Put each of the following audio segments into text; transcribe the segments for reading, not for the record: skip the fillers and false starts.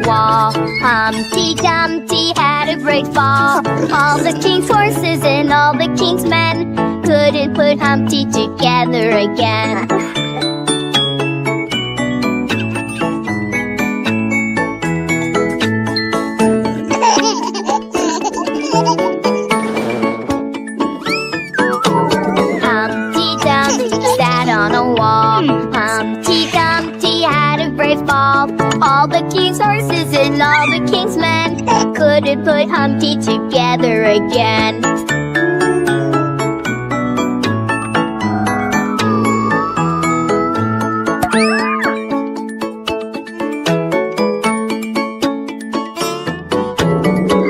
a wall. Humpty Dumpty had a great fall. All the king's horses and all the king's men couldn't put Humpty together again. Humpty Dumpty sat on a wall. Humpty Dumpty had a brave fall. All the king's horses and all the king's men couldn't put Humpty together again.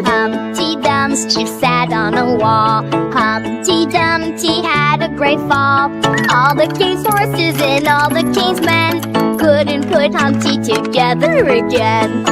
Humpty Dumpty sat on a wall. Humpty Dumpty had a great fall. All the king's horses and all the king's men couldn't put Humpty together again.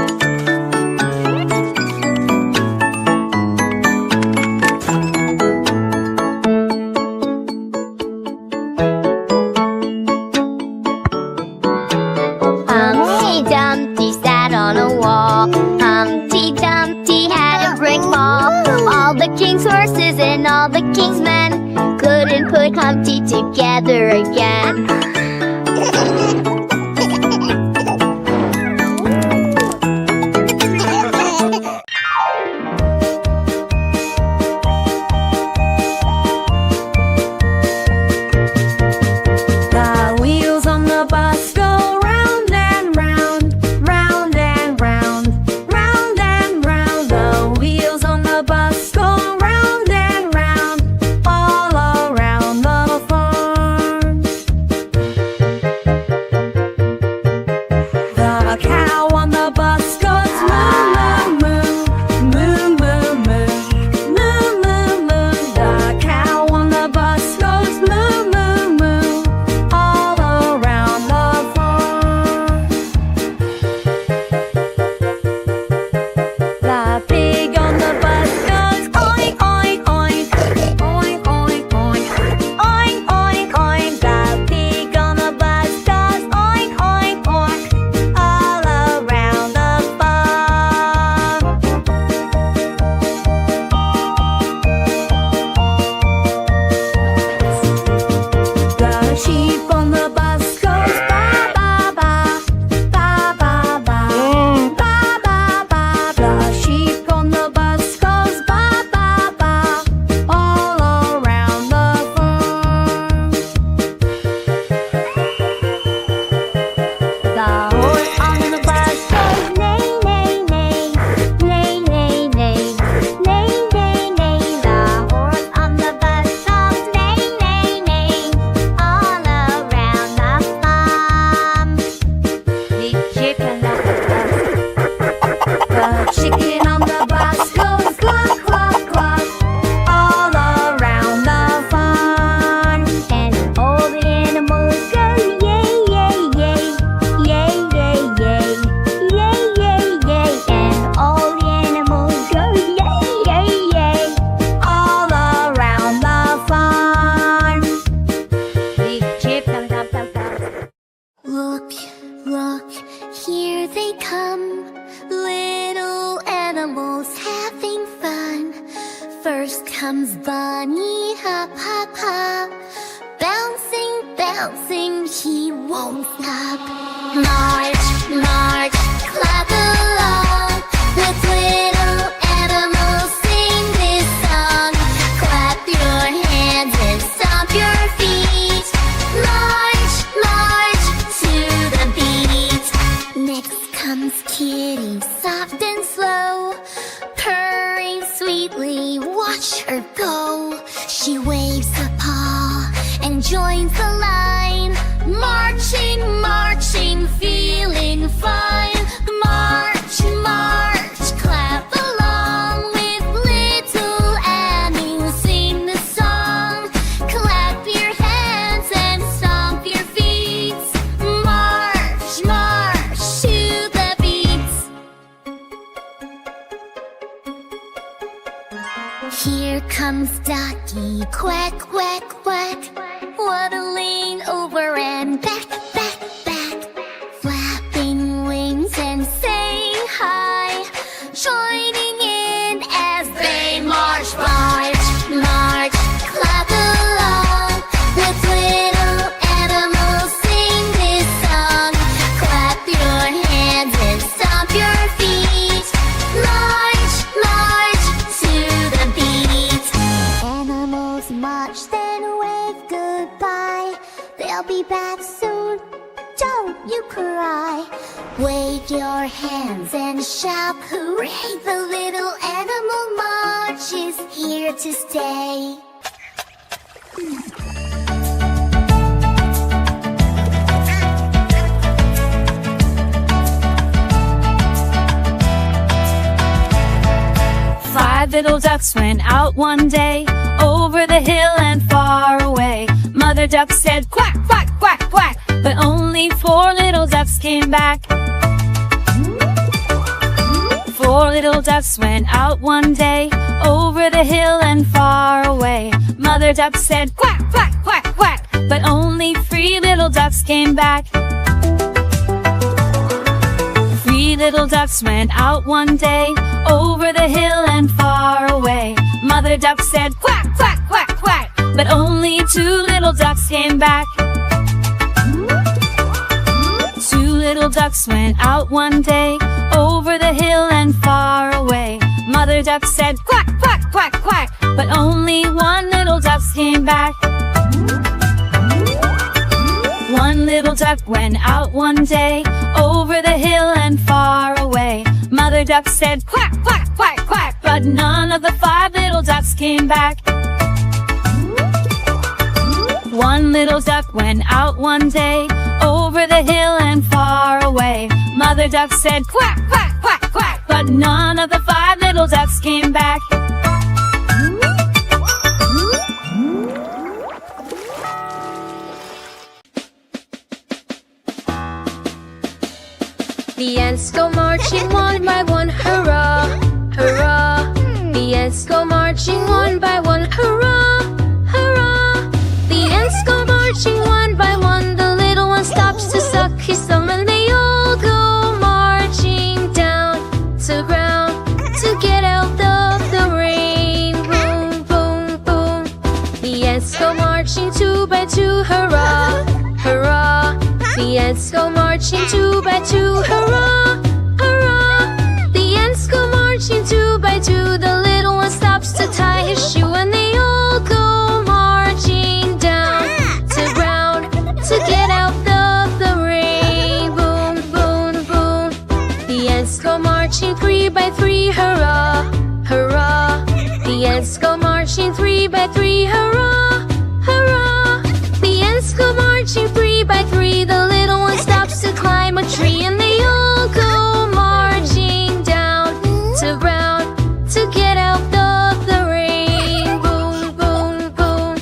Humpty Dumpty sat on a wall. Humpty Dumpty had a great fall. All the king's horses and all the king's men couldn't put Humpty together again. Bouncing, he won't stop. March, march, clap along. Let's little animals sing this song. Clap your hands and stomp your feet. March, march to the beat. Next comes Kitty, soft and slow, purring sweetly, watch her go. She waves a paw and joins the line. Marching, marching, feeling fine. March, march, clap along with little Annie. Sing the song. Clap your hands and stomp your feet. March, march to the beat. Here comes Ducky, quack, quack, quack, waddling over and back, back, back, flapping wings and saying hi. and wave goodbye. They'll be back soon, don't you cry. Wave your hands and shout hooray. The little animal march is here to stay. Five little ducks went out one day, over the hill and far away. Mother duck said quack, quack, quack, quack, but only four little ducks came back. Four little ducks went out one day, over the hill and far away. Mother duck said quack, quack, quack, quack, but only three little ducks came back. Three little ducks went out one day, over the hill and far away. Mother duck said quack, quack, quack, quack, but only two little ducks came back. Two little ducks went out one day, over the hill and far away. Mother duck said quack, quack, quack, quack, but only one little duck came back. One little duck went out one day, over the hill and far away. Mother duck said quack, quack, quack, quack, but none of the five little ducks came back. One little duck went out one day, over the hill and far away. Mother duck said quack, quack, quack, quack, but none of the five little ducks came back. The ants go marching one by one, hurrah, hurrah. The ants go marching one by one, hurrah, hurrah. The ants go marching one by one. The little one stops to suck his thumb, and they all go marching down to ground to get out of the rain. Boom, boom, boom. The ants go marching two by two, hurrah, hurrah. The ants go marching two by two, hurrah, hurrah. The ants go marching two by two. The little one stops to tie his shoe, and they all go marching down to ground to get out of the rain. Boom, boom, boom. The ants go marching three by three, hurrah, hurrah. The ants go marching three by three, hurrah, hurrah. The ants go marching three by three. The little one stops to climb a tree, and they all go marching down to ground to get out of the rain. Boom, boom, boom.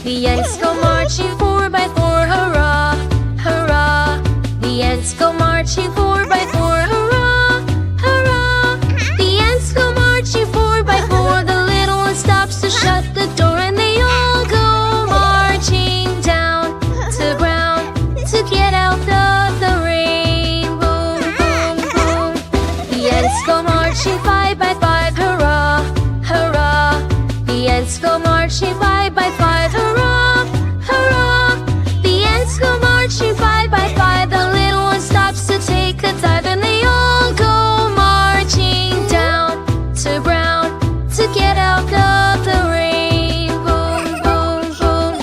The ants go marching four by four, hurrah, hurrah. The ants go marching four by four, hurrah, hurrah. The ants go marching four by four. The little one stops to shut the door, and they all go marching down to ground to get out of the rain. Boom, boom, boom. The ants go marching five by five, hurrah, hurrah. The ants go marching five by five, hurrah, hurrah. The ants go marching five by five. The little one stops to take a dive, and they all go marching down to ground to get out of the rain. Boom, boom, boom.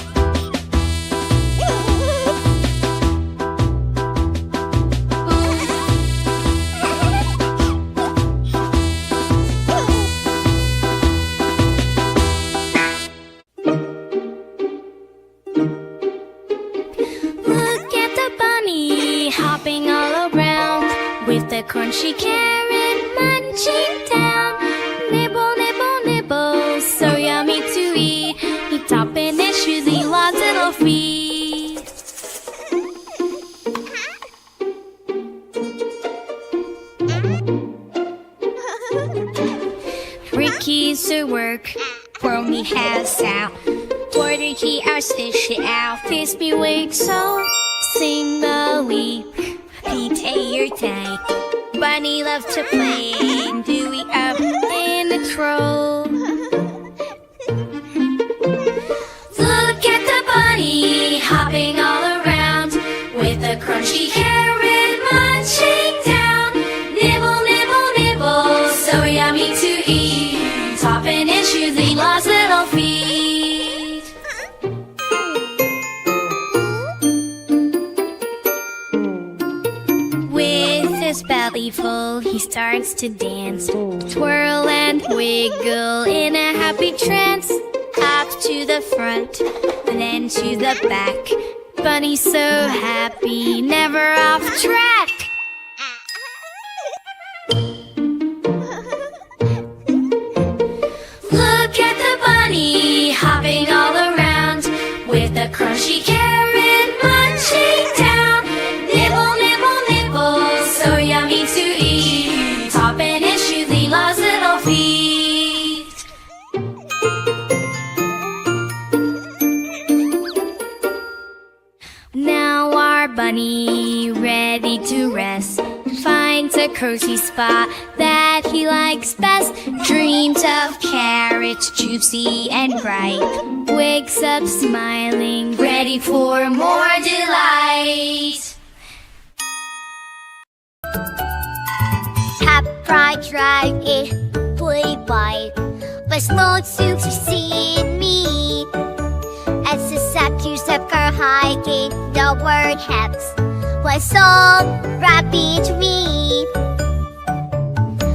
Look at the bunny hopping all around, with the crunchy carrot munching down. Nibble, nibble, nibble, so yummy to eat. He topping and choosing lots little feet. Ricky's to work, Brony has out. Order he asked fish it out. Fish me wake so sing the leap. Pete your tank. Bunny love to play. Dewey up in the troll. Look at the bunny hopping all around, with a crunchy carrot munching down. Nibble, nibble, nibble, so yummy to eat. Topping and choosing lots little feet. his belly full, he starts to dance. Twirl and wiggle in a happy trance. Up to the front, then to the back. Bunny's so happy, never off track. Look at the bunny hopping all around with a crunchy carrot munching down. Nibble, nibble, nibble, so yummy to eat. Hopping his shoe, Lila's little feet. Now our bunny ready to rest finds a cozy spot that he likes best. Dreams of carrots, juicy and ripe. Wakes up smiling, ready for more delight. Pride drive it, play by, but slow to see me. As the satyrs up our hiking, the word hats was all rapid me.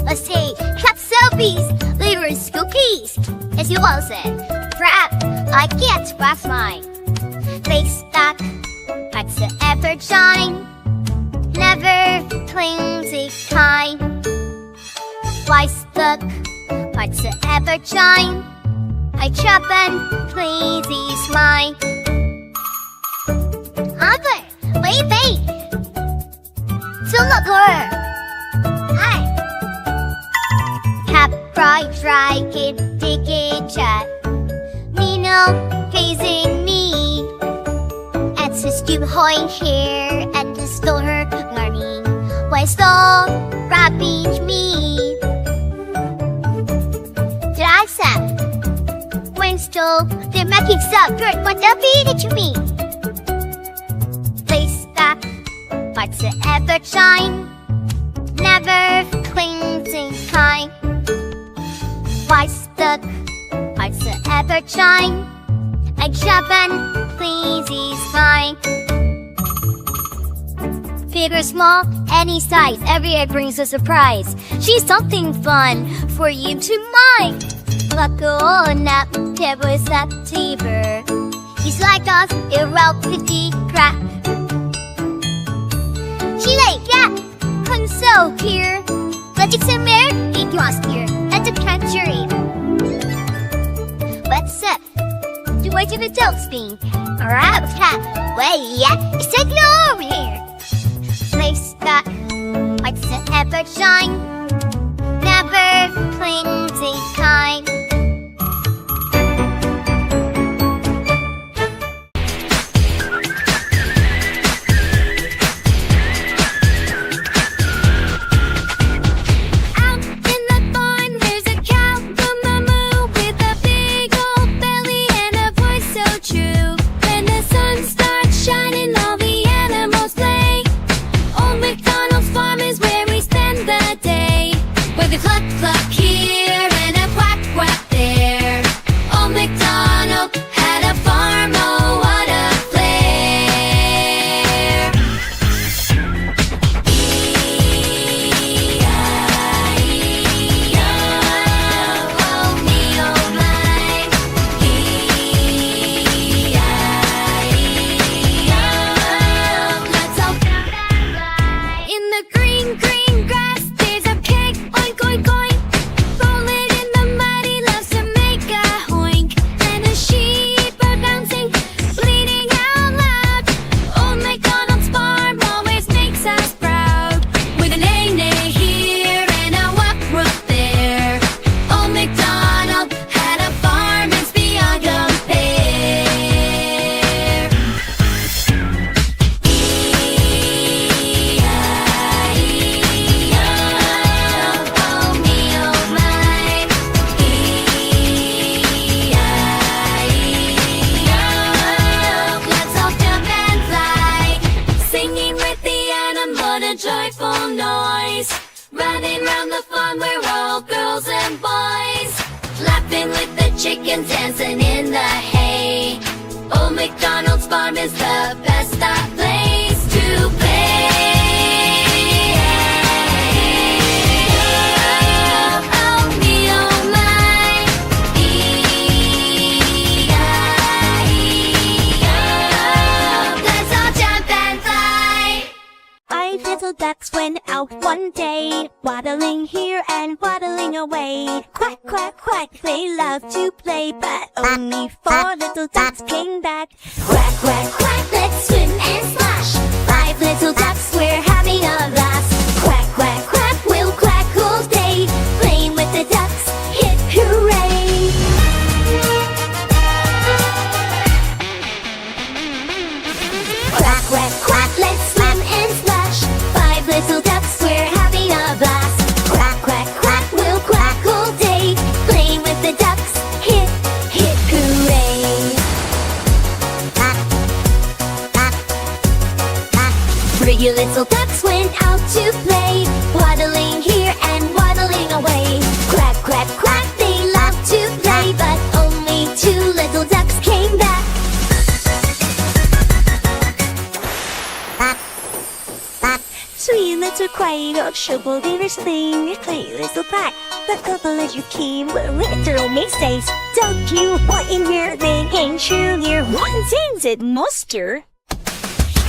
Let's say, cats selfies, later cookies. As you all said, crap, I can't pass mine. Face stuck, that's the effort shine. Never cleansy kind. Why stuck? What's the effort shine? I chop and please ease mine. Uncle, wait. Still not her. Hi. Cap, bright, dry, kid, dig it, chat. Nino, gazing me. At the stew hoing hair and the stole her learning. Why stall, rapping me? When stole, the making up dirt, what a beat to me. They stuck, but the effort shine. Never cleansing kind. Why stuck, but the effort shine. I chop and please is mine. Big or small, any size, every egg brings a surprise. She's something fun for you to mind. Nap, table that tiber. He's like us, irrelevant crap. She like that, console here. Let's some air, eat lost here. That's a country. What's up? Do I do the dog spin? Alright, cat. Wait, yeah, it's a glow over here. Place that, what's the effort shine? Never cleansing kind. chickens dancing in the hay. Old MacDonald's farm is the best place to play. little ducks went out one day, waddling here and waddling away. Quack, quack, quack, they love to play, but only 4 little ducks came back. Quack, quack, quack, let's swim and splash. 5 little ducks, we're having a blast. Quack, quack, quack, we'll quack all day, playing with the ducks, hip hooray! Quack, quack, quack, let's swim and splash. 5 little ducks, we're having a blast. Quack, quack, quack, we'll quack all day, playing with the ducks, hip, hip hooray! 3 little ducks went out to play, waddling here and waddling away. Quack, quack, quack, they love to play, but only 2 little ducks came back. 3 little quiet old shovel, they were sling. 3 little black, the couple as you came were little mistakes. Don't you want in here, they ain't sure near one thing's it muster.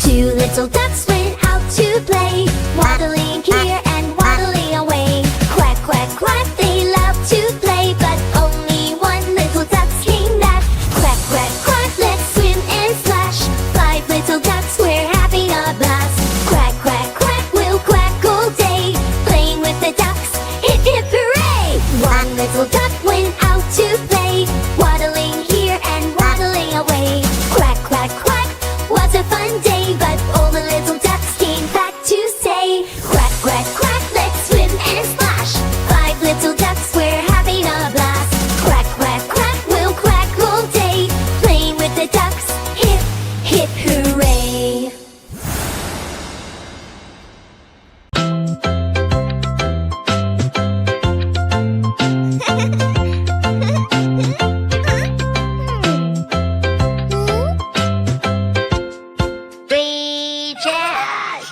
2 little ducks went out to play, waddling here and waddling away. Quack, quack, quack, they love to play, but only 1 little duck came back. Quack, quack, quack, let's swim and splash. 5 little ducks, we're having a blast. Quack, quack, quack, we'll quack all day, playing with the ducks, hip, hip, hooray! 1 little duck went out to play, waddling here and waddling away. Quack, quack, quack, was a fun day, but all the little ducks came back to say, quack, quack, quack, let's swim and splash. 5 little ducks, we're having a blast. Quack, quack, quack, we'll quack all day, playing with the ducks, hip, hip, hooray! Three cheers!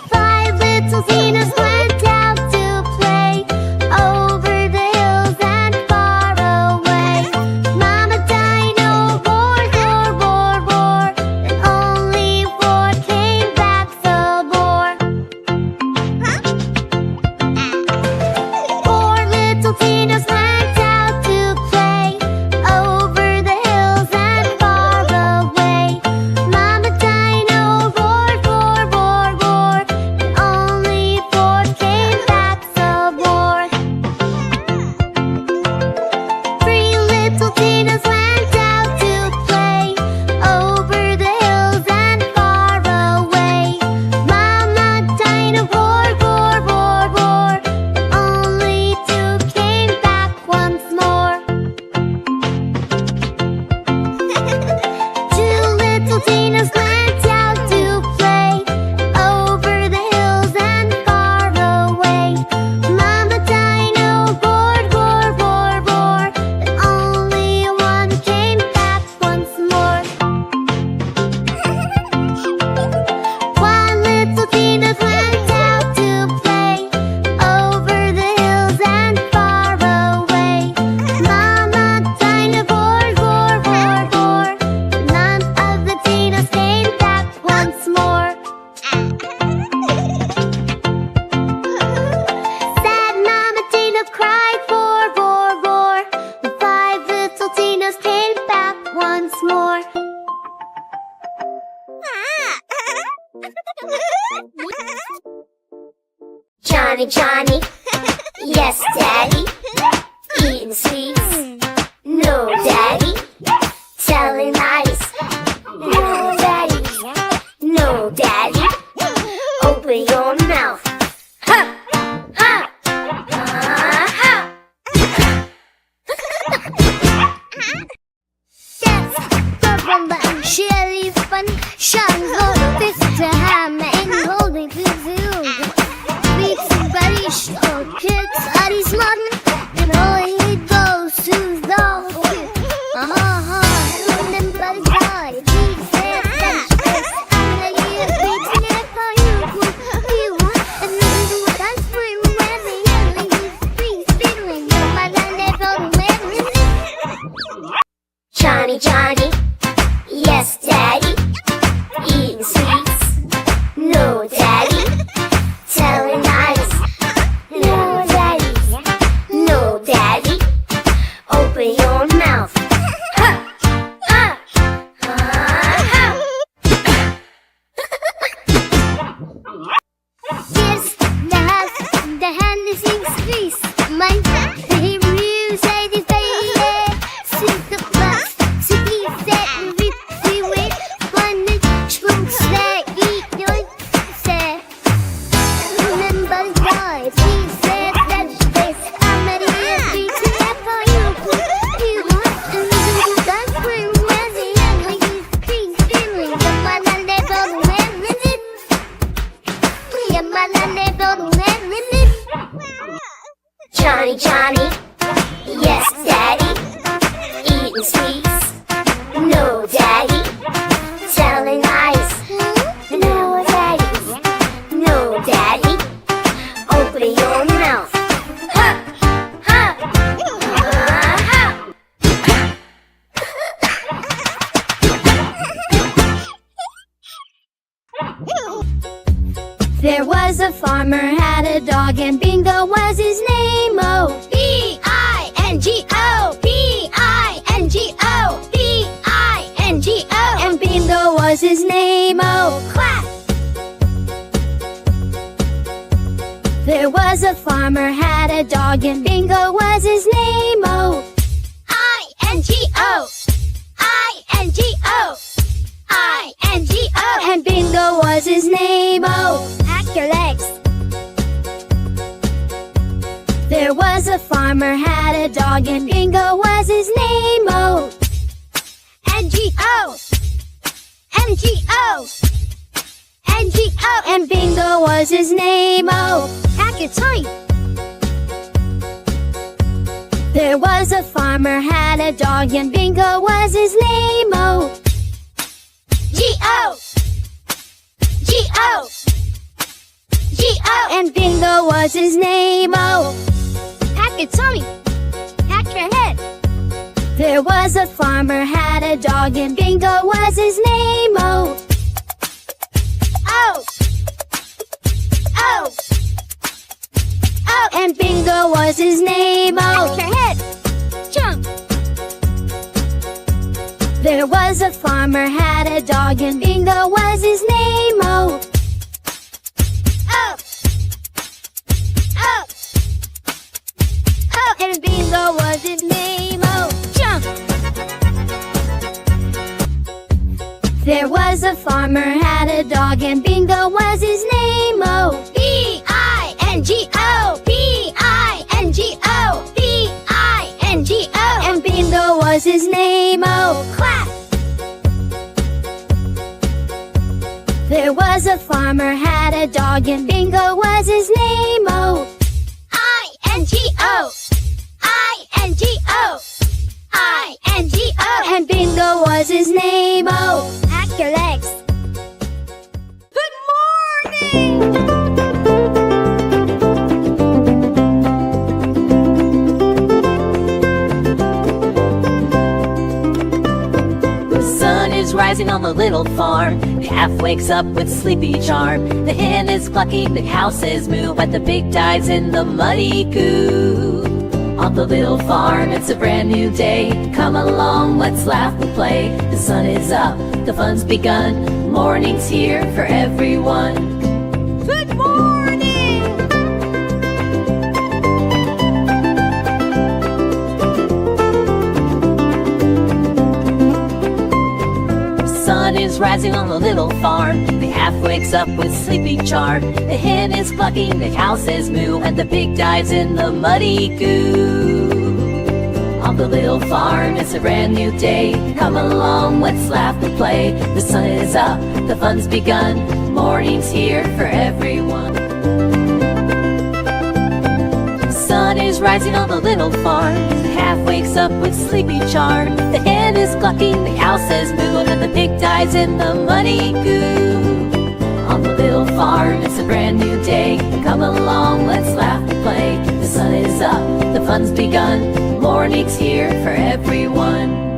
5 little Zenas went out to play, over the hills and far away. Mama Dino roared, roar, roar, roar, and only 4 came back some more. 4 little Zenas went out to play, over the hills and far away. Mama Dino roared, roar, roar, roar, and only 4 came back some more. 3 little Tinas went out to play, over the hills and far away. Mama Dino roared, roar, roar, roar, and only 2 came back once more. 2 little Tinas went out to play, over the hills and far away. Mama Dino roared, roar, roar, roar, and only 1 came back once more. 1 little Tina went out to play, over the hills and far away. Mama Dino roared, roar, roar, roar, but none of the Tinas came back once more. Sad Mama Tina cried, roar, roar, roar. The 5 little Tinas came back once more. Johnny, Johnny, yes, Daddy. Eating sweets, no, Daddy. Telling lies, no, Daddy. No, Daddy. Open your mouth. Ha! Ha! Ha! That's the rumba and chili fun. Shines on fist to hammer and holding to zoo. Beats and buddies, oh, kids are these modern, and all he goes to the and then buddies die. Beats and buddies, I'm the year beats and if I you and then that's when we're yelling, free feeling, my land Johnny, Johnny, yes, Daddy. Eating sweets, no, Daddy. Johnny, Johnny. Yes, Daddy. Eating sweets. No, Daddy. Telling lies. No, Daddy. No, Daddy. Open your mouth. Ha! Ha! Ha! There was a farmer, had a dog, and Bingo was his name. Oh, B-I-N-G-O, B-I-N-G-O, B-I-N-G-O. And Bingo was his name. Oh, clap! There was a farmer, had a dog, and Bingo was his name. Oh, I-N-G-O, I-N-G-O, I-N-G-O. And Bingo was his name. Oh, pack your legs. There was a farmer, had a dog, and Bingo was his name. Oh, N-G-O, N-G-O, N-G-O. And Bingo was his name. Oh, pack your tongue. There was a farmer, had a dog, and Bingo was his name. Oh, G-O, G-O, G-O. And Bingo was his name. Oh, pack your tummy, pack your head. There was a farmer, had a dog, and Bingo was his name. Oh, oh, oh, oh. And Bingo was his name. Oh, pack your head, jump. There was a farmer, had a dog, and Bingo was his name. Oh, oh, oh, oh. And Bingo was his name. Oh, jump. There was a farmer, had a dog, and Bingo was his name. Oh, B-I-N-G-O, B-I-N-G-O, B-I-N-G-O. And Bingo was his name. Oh, clap! There was a farmer, had a dog, and Bingo was his name. Oh, I-N-G-O, I-N-G-O, I-N-G-O. And Bingo was his name. Oh, pack your legs. Good morning! Rising on the little farm, the calf wakes up with sleepy charm. The hen is clucking, the cow says moo, but the pig dives in the muddy goo. On the little farm, it's a brand new day. Come along, let's laugh and play. The sun is up, the fun's begun. Morning's here for everyone. Good morning! Sun is rising on the little farm. The calf wakes up with sleepy charm. The hen is clucking, the cow says moo, and the pig dives in the muddy goo. On the little farm, it's a brand new day. Come along, let's laugh and play. The sun is up, the fun's begun. Morning's here for everyone. Sun is rising on the little farm. The calf wakes up with sleepy charm. The hen is clucking, the cow says moo, and the pig dives in the muddy goo. On the little farm, it's a brand new day. Come along, let's laugh and play. The sun is up, the fun's begun. Morning's here for everyone.